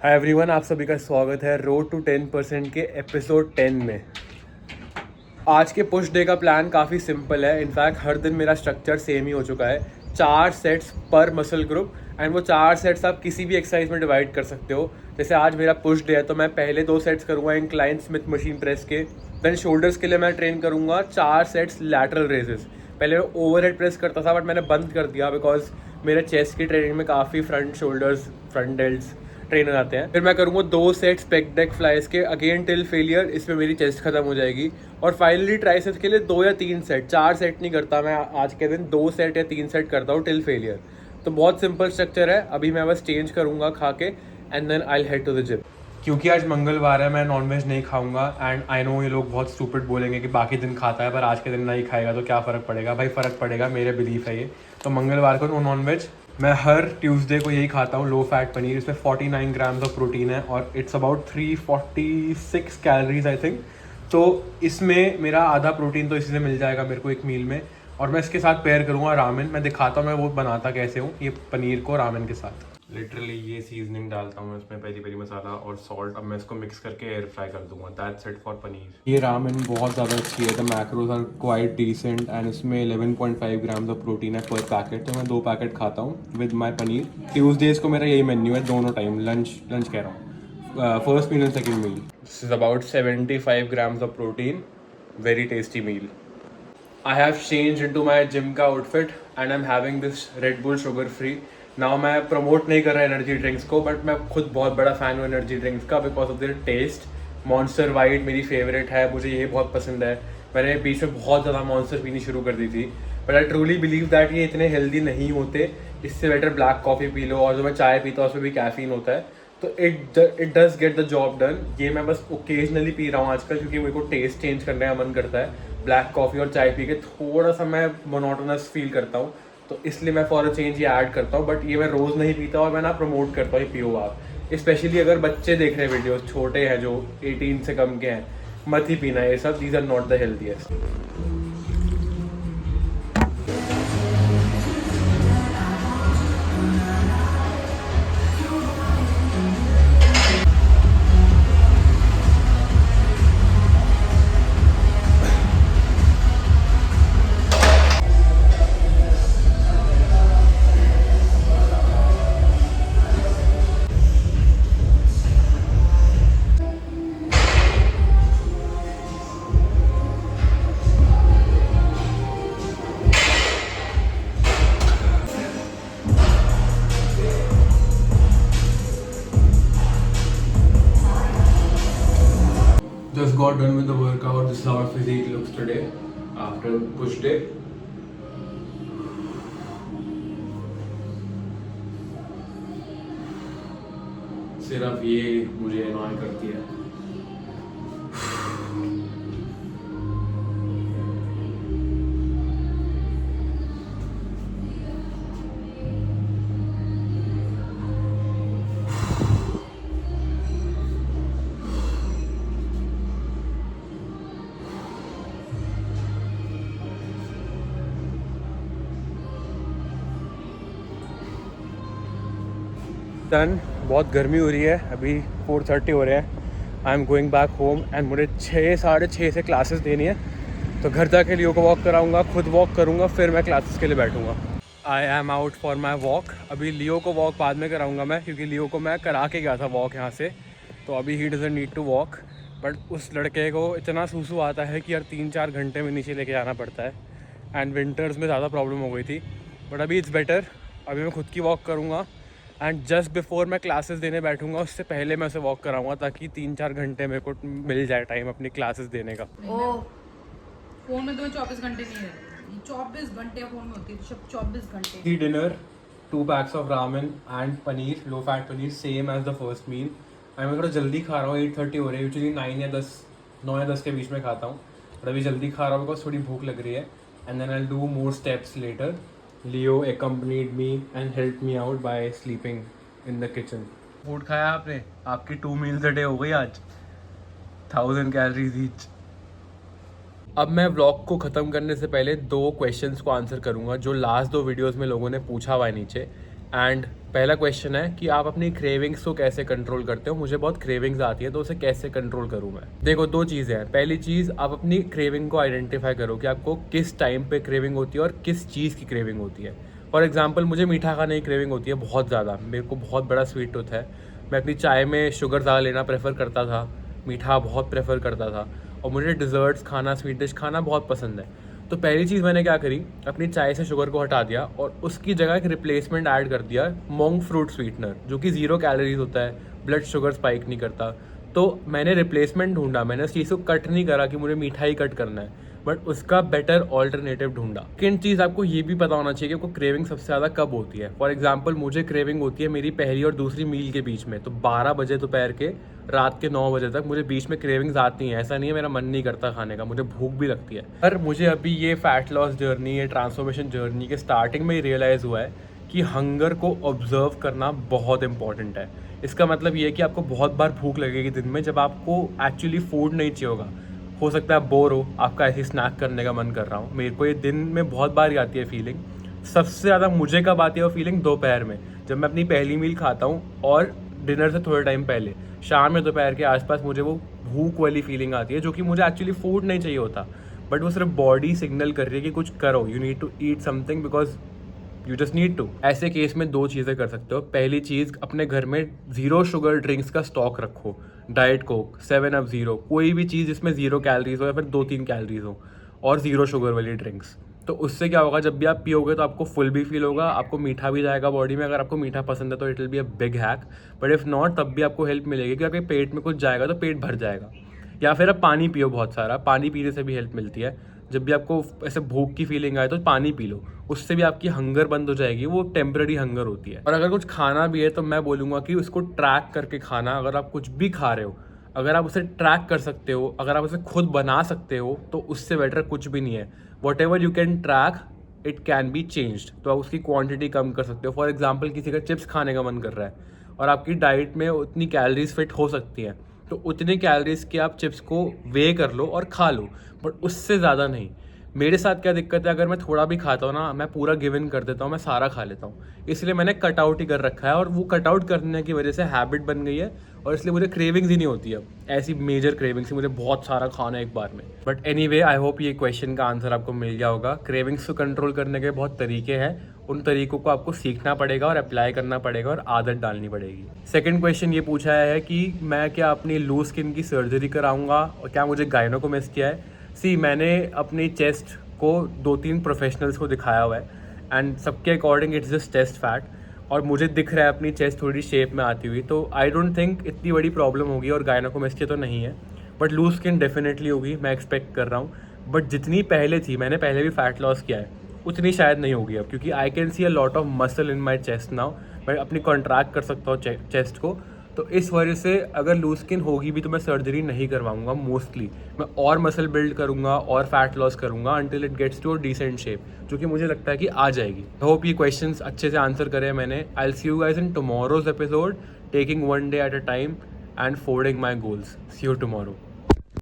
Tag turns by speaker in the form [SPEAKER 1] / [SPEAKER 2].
[SPEAKER 1] Hi everyone, आप सभी का स्वागत है रोड टू 10% के एपिसोड 10 में। आज के पुश डे का प्लान काफ़ी सिंपल है। इनफैक्ट हर दिन मेरा स्ट्रक्चर सेम ही हो चुका है। 4 सेट्स पर मसल ग्रुप एंड वो 4 सेट्स आप किसी भी एक्सरसाइज में डिवाइड कर सकते हो। जैसे आज मेरा पुश डे है तो मैं पहले 2 सेट्स करूँगा इंक्लाइन स्मिथ मशीन प्रेस के। देन शोल्डर्स के लिए मैं ट्रेन करूँगा 4 सेट्स लैटरल रेजेस। पहले मैं ओवरहेड प्रेस करता था बट मैंने बंद कर दिया बिकॉज मेरे चेस्ट की ट्रेनिंग में काफ़ी front shoulders front delts train हो जाते हैं। फिर मैं करूँगा 2 सेट्स पेक डेक फ्लाइज के अगेन टिल फेलियर, इसमें मेरी चेस्ट खत्म हो जाएगी। और फाइनली ट्राइसेप्स के लिए 2 या 3 सेट, 4 सेट नहीं करता मैं आज के दिन, 2 सेट या 3 सेट करता हूँ टिल फेलियर। तो बहुत सिंपल स्ट्रक्चर है। अभी मैं बस चेंज करूँगा खा के and then I head to the gym. क्योंकि आज मंगलवार है मैं नॉनवेज नहीं खाऊंगा एंड आई नो ये लोग बहुत स्टूपिड बोलेंगे कि बाकी दिन खाता है पर आज के दिन नहीं खाएगा तो क्या फ़र्क पड़ेगा। भाई फ़र्क पड़ेगा, मेरे बिलीफ है ये। तो मंगलवार को नो नॉनवेज। मैं हर ट्यूसडे को यही खाता हूँ, लो फैट पनीर। इसमें 49 ग्राम्स ऑफ प्रोटीन है और it's about 346 calories I think. तो इसमें मेरा आधा प्रोटीन तो इसी से मिल जाएगा मेरे को एक मील में। और मैं इसके साथ पेयर करूँगा रामेन। मैं दिखाता हूँ मैं वो बनाता कैसे हूँ, ये पनीर को रामेन के साथ। लिटरली ये सीजनिंग डालता हूँ इसमें, पेरी पेरी मसाला और सॉल्ट। अब मैं इसको मिक्स करके एयर फ्राई कर दूंगा। That's it for paneer. ये रामेन बहुत ज़्यादा अच्छी है। The macros are quite decent and इसमें 11.5 ग्राम्स ऑफ प्रोटीन है पर पैकेट। तो मैं 2 पैकेट खाता हूँ विद माई पनीर। ट्यूसडेज को मेरा यही मेन्यू है दोनों टाइम। लंच कह रहा हूँ, first meal and second meal. This is about 75 grams of protein, very tasty meal. I have changed into my gym का outfit and I'm having this Red Bull sugar free. Now मैं promote नहीं कर रहा energy drinks को but मैं खुद बहुत बड़ा फ़ैन हूँ एनर्जी ड्रिंक्स का because of their taste. Monster white मेरी फेवरेट है, मुझे ये बहुत पसंद है। मैंने बीच में बहुत ज़्यादा मॉन्स्टर पीनी शुरू कर दी थी but I truly believe that ये इतने हेल्दी नहीं होते। इससे better black coffee P low. और जो मैं चाय पीता हूँ उसमें भी कैफीन होता है तो it does get the job done. ये मैं बस ओकेजनली पी रहा हूँ आजकल क्योंकि मेरे को टेस्ट चेंज करने का मन करता है। ब्लैक कॉफ़ी और चाय पी के थोड़ा सा मैं मोनोटोनस फील करता हूँ तो इसलिए मैं फॉर अ चेंज ये ऐड करता हूँ। बट ये मैं रोज़ नहीं पीता और मैं ना प्रमोट करता हूँ ये पियो आप। स्पेशली अगर बच्चे देख रहे हैं वीडियोस, छोटे हैं जो 18 से कम के हैं, मत ही पीना ये सब। These are not the healthiest. Just got done with the workout. This is how our physique looks today after push day. सिर्फ ये मुझे annoy करती है। डन। बहुत गर्मी हो रही है, अभी 4:30 हो रहे हैं। I am going back home and मुझे 6 साढ़े 6 से क्लासेस देनी है तो घर जाके लियो को वॉक कराऊंगा, खुद वॉक करूंगा, फिर मैं क्लासेस के लिए बैठूंगा। I am out for my walk. अभी लियो को वॉक बाद में कराऊंगा मैं क्योंकि लियो को मैं करा के गया था वॉक यहाँ से। तो अभी ही doesn't need to walk but उस लड़के को इतना सूसू आता है कि यार 3-4 घंटे में नीचे लेके जाना पड़ता है। एंड विंटर्स में ज़्यादा प्रॉब्लम हो गई थी बट अभी इट्स बेटर। अभी मैं खुद की वॉक करूँगा एंड जस्ट बिफोर मैं क्लासेस देने बैठूंगा उससे पहले मैं उसे वॉक कराऊंगा ताकि 3-4 घंटे मेरे को मिल जाए टाइम अपनी क्लासेस देने का।
[SPEAKER 2] ओह, फोन में तो 24 घंटे नहीं है, 24 घंटे फोन में होती है, तो 24 घंटे।
[SPEAKER 1] ही dinner 2 packs of ramen and paneer, low fat paneer, same as the first meal. And मैं थोड़ा जल्दी खा रहा हूँ, 8:30 हो रहे हैं। यूजुअली 9 या 10 के बीच में खाता हूँ बट अभी जल्दी खा रहा हूँ बिकॉज थोड़ी भूख लग रही है। And then I do more steps later. Leo accompanied me and helped me out by sleeping in the kitchen. Food खाया आपने? आपकी 2 meals a day हो गई आज, 1000 कैलोरीज ईच। अब मैं व्लॉग को ख़त्म करने से पहले 2 क्वेश्चंस को आंसर करूंगा जो लास्ट 2 वीडियोस में लोगों ने पूछा हुआ है नीचे एंड पहला क्वेश्चन है कि आप अपनी क्रेविंग्स को कैसे कंट्रोल करते हो। मुझे बहुत क्रेविंग्स आती है, तो उसे कैसे कंट्रोल करूँ मैं। देखो, दो चीज़ें हैं। पहली चीज़, आप अपनी क्रेविंग को आइडेंटिफाई करो कि आपको किस टाइम पे क्रेविंग होती है और किस चीज़ की क्रेविंग होती है। फॉर एग्जाम्पल, मुझे मीठा खाने की क्रेविंग होती है बहुत ज़्यादा। मेरे को बहुत बड़ा स्वीट टूथ है। मैं अपनी चाय में शुगर ज़्यादा लेना प्रेफर करता था, मीठा बहुत प्रेफर करता था, और मुझे डिज़र्ट्स खाना, स्वीट डिश खाना बहुत पसंद है। तो पहली चीज़ मैंने क्या करी, अपनी चाय से शुगर को हटा दिया और उसकी जगह एक रिप्लेसमेंट ऐड कर दिया, मोंग फ्रूट स्वीटनर, जो कि 0 कैलोरीज होता है, ब्लड शुगर स्पाइक नहीं करता। तो मैंने रिप्लेसमेंट ढूंढा, मैंने उस चीज़ को कट नहीं करा कि मुझे मीठा ही कट करना है, बट उसका बेटर ऑल्टरनेटिव ढूंढा। सेकेंड चीज़, आपको ये भी पता होना चाहिए कि आपको क्रेविंग सबसे ज़्यादा कब होती है। फॉर एग्जाम्पल, मुझे क्रेविंग होती है मेरी पहली और दूसरी मील के बीच में, तो 12 बजे दोपहर के रात के 9 बजे तक मुझे बीच में क्रेविंग्स आती हैं। ऐसा नहीं है मेरा मन नहीं करता खाने का, मुझे भूख भी लगती है। पर मुझे अभी ये फैट लॉस जर्नी, ये ट्रांसफॉर्मेशन जर्नी के स्टार्टिंग में ही रियलाइज़ हुआ है कि हंगर को ऑब्जर्व करना बहुत इंपॉर्टेंट है। इसका मतलब ये है कि आपको बहुत बार भूख लगेगी दिन में, जब आपको एक्चुअली फूड नहीं चाहिए होगा। हो सकता है बोर हो, आपका ऐसी स्नैक करने का मन कर रहा हो। मेरे को ये दिन में बहुत बार ही आती है फीलिंग। सबसे ज़्यादा मुझे कब आती है वो फीलिंग, दोपहर में, जब मैं अपनी पहली मील खाता हूँ और डिनर से थोड़े टाइम पहले, शाम में दोपहर के आसपास मुझे वो भूख वाली फीलिंग आती है, जो कि मुझे एक्चुअली फूड नहीं चाहिए होता, बट वो सिर्फ बॉडी सिग्नल कर रही है कि कुछ करो, you need to eat something because you just need to. ऐसे केस में दो चीज़ें कर सकते हो। पहली चीज़, अपने घर में 0 शुगर ड्रिंक्स का स्टॉक रखो। डाइट कोक, 7 अप ज़ीरो, कोई भी चीज़ जिसमें 0 कैलोरीज हो या फिर 2-3 कैलोरीज हो, और 0 शुगर वाली ड्रिंक्स। तो उससे क्या होगा, जब भी आप पियोगे तो आपको फुल भी फील होगा, आपको मीठा भी जाएगा बॉडी में। अगर आपको मीठा पसंद है तो it will be a big hack, but if not, तब भी आपको हेल्प मिलेगी कि आपके पेट में कुछ जाएगा तो पेट भर जाएगा। या फिर आप पानी पियो बहुत सारा, पानी पीने से भी हेल्प मिलती है। जब भी आपको ऐसे भूख की फीलिंग आए तो पानी पी लो, उससे भी आपकी हंगर बंद हो जाएगी। वो टेम्पररी हंगर होती है। और अगर कुछ खाना भी है तो मैं बोलूँगा कि उसको ट्रैक करके खाना। अगर आप कुछ भी खा रहे हो, अगर आप उसे ट्रैक कर सकते हो, अगर आप उसे खुद बना सकते हो, तो उससे बेटर कुछ भी नहीं है। What ever you can track, it can be changed. तो आप उसकी क्वांटिटी कम कर सकते हो। फॉर एग्जांपल, किसी का चिप्स खाने का मन कर रहा है और आपकी डाइट में उतनी कैलोरीज फिट हो सकती हैं, तो उतने कैलोरीज के आप चिप्स को वे कर लो और खा लो, बट उससे ज़्यादा नहीं। मेरे साथ क्या दिक्कत है, अगर मैं थोड़ा भी खाता हूँ ना, मैं पूरा गिव इन कर देता हूँ, मैं सारा खा लेता हूँ। इसलिए मैंने कट आउट ही कर रखा है, और वो कट आउट करने की वजह से हैबिट बन गई है, और इसलिए मुझे क्रेविंग्स ही नहीं होती है ऐसी मेजर क्रेविंग्स, मुझे बहुत सारा खाना एक बार में। बट एनीवे, आई होप ये क्वेश्चन का आंसर आपको मिल गया होगा। क्रेविंग्स को कंट्रोल करने के बहुत तरीके हैं, उन तरीकों को आपको सीखना पड़ेगा और अप्लाई करना पड़ेगा और आदत डालनी पड़ेगी। सेकंड क्वेश्चन ये पूछा है कि मैं क्या अपनी लूज स्किन की सर्जरी कराऊंगा और क्या मुझे गायनोकोमेस्टिया है। सी, मैंने अपनी चेस्ट को 2-3 प्रोफेशनल्स को दिखाया हुआ है, एंड सबके according it's just chest fat, और मुझे दिख रहा है अपनी चेस्ट थोड़ी शेप में आती हुई। तो आई डोंट थिंक इतनी बड़ी प्रॉब्लम होगी, और गायनोकोमेस्टिया तो नहीं है, बट लूज स्किन डेफिनेटली होगी, मैं एक्सपेक्ट कर रहा हूँ। बट जितनी पहले थी, मैंने पहले भी फैट लॉस किया है, उतनी शायद नहीं होगी अब, क्योंकि I can see a lot of muscle in my chest now. मैं अपनी कॉन्ट्रैक्ट कर सकता हूँ चेस्ट को, तो इस वजह से अगर लूज स्किन होगी भी तो मैं सर्जरी नहीं करवाऊंगा। मोस्टली मैं और मसल बिल्ड करूंगा और फैट लॉस करूंगा until it gets to a decent shape, जो कि मुझे लगता है कि आ जाएगी। आई होप ये क्वेश्चंस अच्छे से आंसर करे मैंने। I will see you guys in tomorrow's episode, taking one day at a time and folding my goals. See you tomorrow.